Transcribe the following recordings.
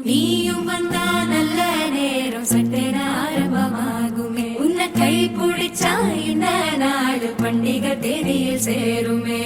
நீயும் வந்தா நல்ல நேரம் சட்டென ஆரம்பமாகுமே. உன்னை கை பிடிச்சா இந்த நாடு பண்டிகை தேதியில் சேருமே.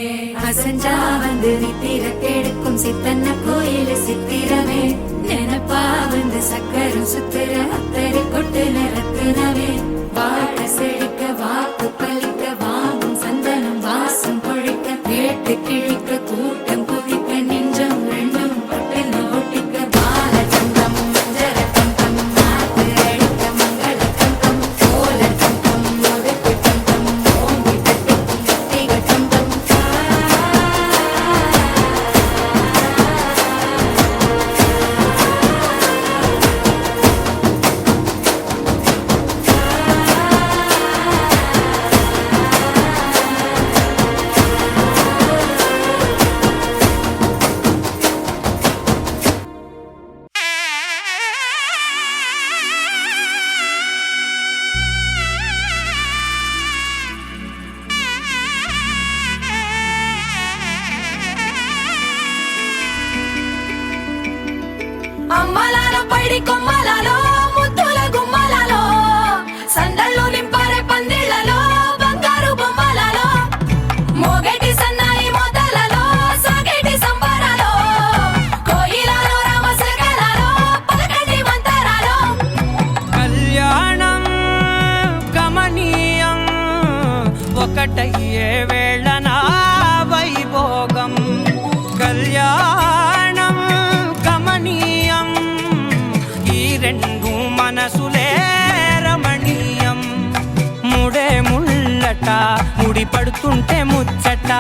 அசஞ்சா வந்து நித்திர கெடுக்கும் சித்தன்ன கோயில் சித்திரமே. நினப்பா வந்து சக்கரம் சுத்துற அத்தரை கொட்டு நிறத்துனவே. வாழ செழிக்க வாக்கு பலிக்க வாங்கும் சந்தனம் வாசம் பொழிக்க கேட்டு கிழிக்க கூட்டம் குதிக்க நெஞ்சம் ரெண்டும் பட்டு ஒட்டிக்க பால சந்தம் மஞ்சர தந்தம் நாட்டு அழிக்க மங்கள தந்தம் கோல தந்தம் ஒதுக்கு தந்தம் ஓங்கி தட்டுக்கும் முத்திக தந்தம். అమ్మలాలో పైడి కొమ్మలాలో ముద్దుల గుమ్మలాలో సందళ్ళు నింపారే పందిళ్లలో బంగారు బొమ్మలాలో మోగేటి సన్నాయి మోతలలో సాగేటి సంబరాలో కోయిలాలో రామసగలలో పలకటి మంతరాలో. కళ్యాణం గమనీయం ఒకటయ్యే వేళనా వైభోగం. కళ్యాణం గమనీయం ఈ రెండు మనసులే రమణీయం. ముడే ముళ్ళట ముడి పడుతుంటే ముచ్చట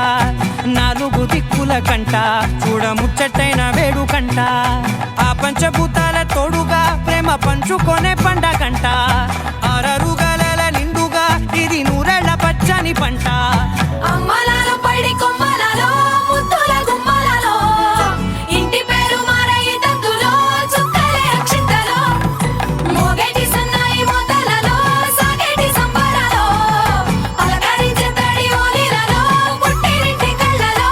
నాలుగు దిక్కుల కంట చూడ ముచ్చటైన వేడుకంట. ఆ పంచభూతాల తోడుగా ప్రేమ పంచుకొనే పండగంట. ఆరరుగల నిండుగా ఇది నూరెళ్ళ పచ్చని పంట. అమ్మలాలో పైడి కొమ్మలాలో ముద్దుల గుమ్మలాలో ఇంటి పేరు మారయి తందులో చుక్కలే అక్షింతలో మోగేటి సన్నాయి మోతలలో సాగేటి సంబరాలో పలకరించే తడి ఓలిలలో పుట్టినింటి కళ్ళలో.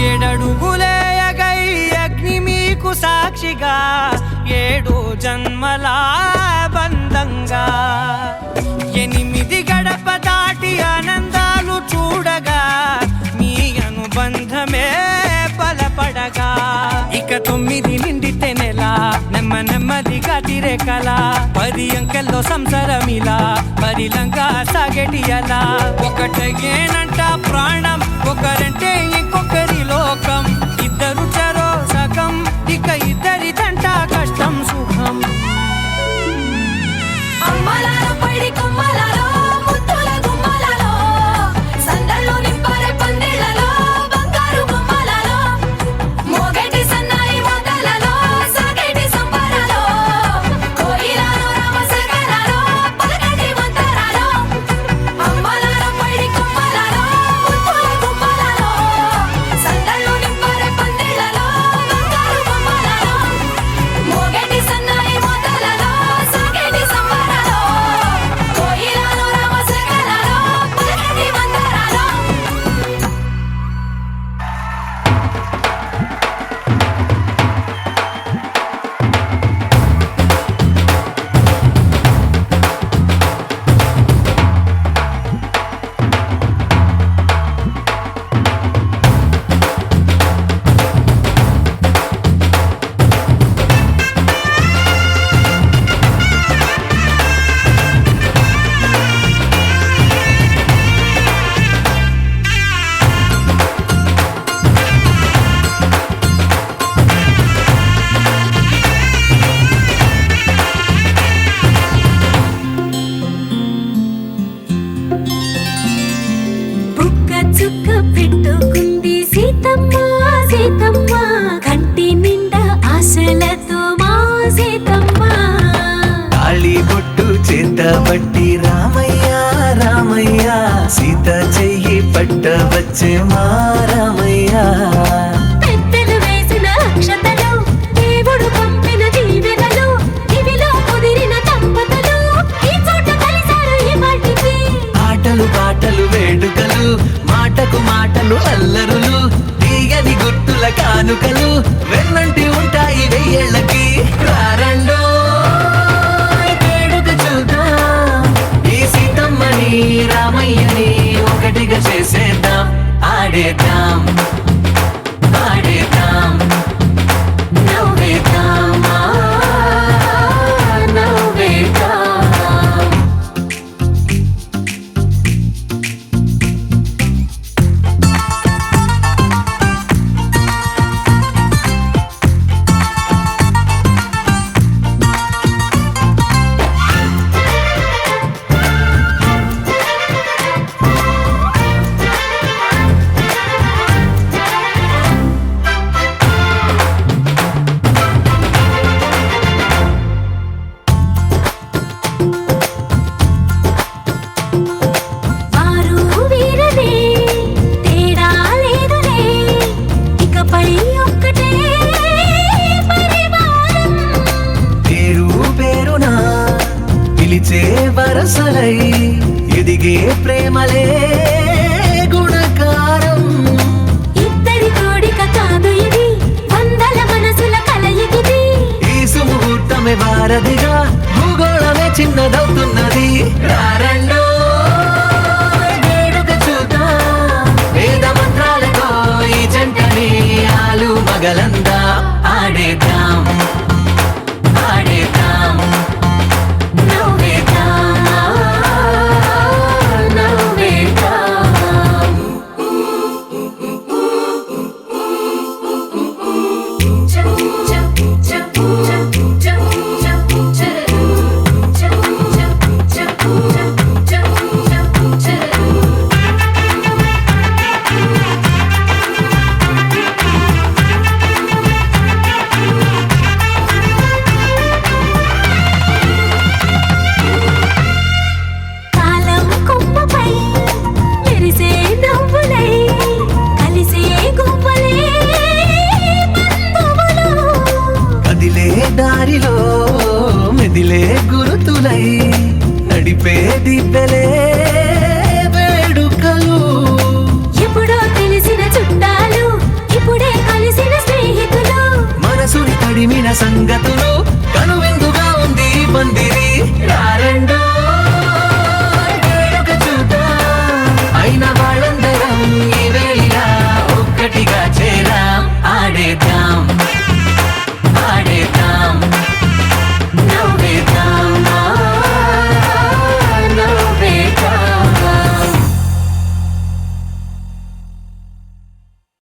ఏడడుగులేయగై అగ్ని మీకు సాక్షిగా ఏడు జన్మల బంధంగా 8 గడప దాటి ఆనందాలు చూడగా మీ అనుబంధమే బలపడగా. ఇక 9 నిండితే నెల నెమ్మదిగా తిరే కల 10 అంకెల్లో సంసారమిలా పరిలంగా సాగేటి అలా. ఒకటేనంట ప్రాణం ఒకరంటే ఇంకొకరి లోకం. ఇద్దరు చరో సగం ఇక ఇద్దరిదంట కష్టం సుఖం. అమ్మలాలో పైడి కొమ్మలాలో ముద్దుల గుమ్మలాలో సందళ్ళు నింపారే పందిళ్లలో బంగారు బొమ్మలాలో మోగేటి సన్నాయి మోతలలో సాగేటి సంబరాలో కోయిలాలో రామసగలలో పలకటి మంతరాలో. అమ్మలాలో పైడి కొమ్మలాలో ముద్దుల గుమ్మలాలో సందళ్ళు నింపారే పందిళ్లలో బంగారు బొమ్మలాలో మోగేటి సన్నాయి మోతలలో సాగేటి సంబరాలో కోయిలాలో రామసగలలో పలకటి మంతరాలో. బుక్క చుక్క పెట్టుకుంది సీతమ్మ సీతమ్మ కంటి నిండా ఆశలతో మా సీతమ్మ. తాళి బొట్టు చేత పట్టి రామయ్య రామయ్య సీత చెయ్యి పట్ట వచ్చే మా రామయ్య. పెద్ద ఆటలు పాటలు వేడుకలు మాటకు మాటలు అల్లరులు తీయని గుర్తుల కానుకలు వెన్నంటి ఉంటాయి వెయ్యేళ్ళకి రారండో వేడుక చూద్దాం ఈ సీతమ్మని రామయ్యని ఒకటిగా చేసేద్దాం ఆడేద్దాం ఆడేద్దాం నవ్వేద్దాం నవ్వేద్దాం వారు వీరలే తేడా లేదులే ఇకపై ఒక్కటే పరివారం పేరు పేరునా పిలిచే వరసలై ఎదిగే ప్రేమలే గుణకారం ఇద్దరి కోడిక కాదు ఇది వందల మనసుల కలయికిది ఈ సుముహూర్తమే వారధిగా భూగోళమే చిన్నదవుతున్నది రారండ